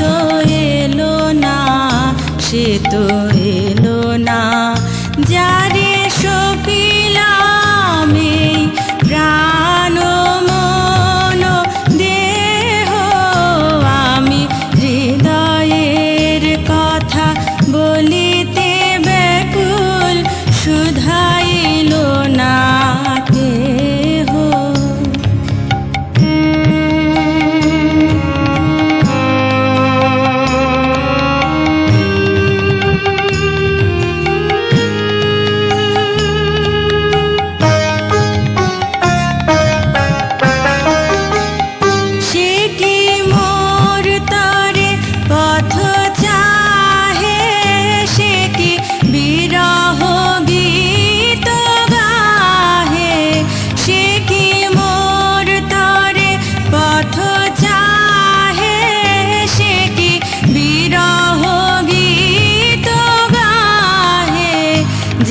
তো এলো না, সে তো এলো না, যারে সপিলাম এই প্রাণ মন দেহ। আমি হৃদয়ের কথা বলিতে ব্যাকুল, শুধাইল না কেহ।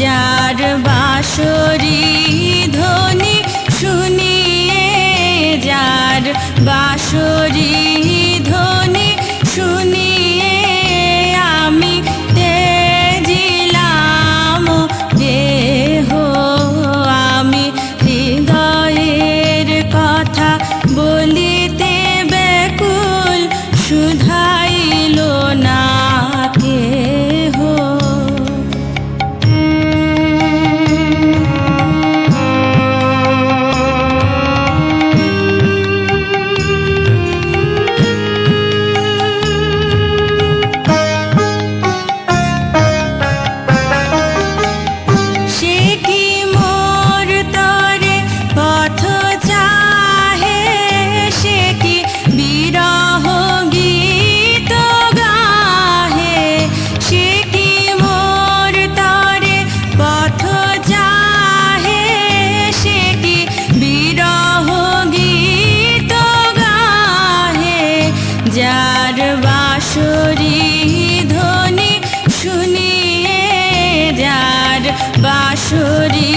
যার বাঁশরি ধ্বনি শুনিয়ে, যার বাঁশরি ধ্বনি শুনিয়ে আমি তেজিলাম দেহ। আমি হৃদয়ের কথা বলিতে ব্যাকুল, শুধাইল না কেহ। যার বাঁশরি ধ্বনি শুনিয়ে, যার বাঁশরি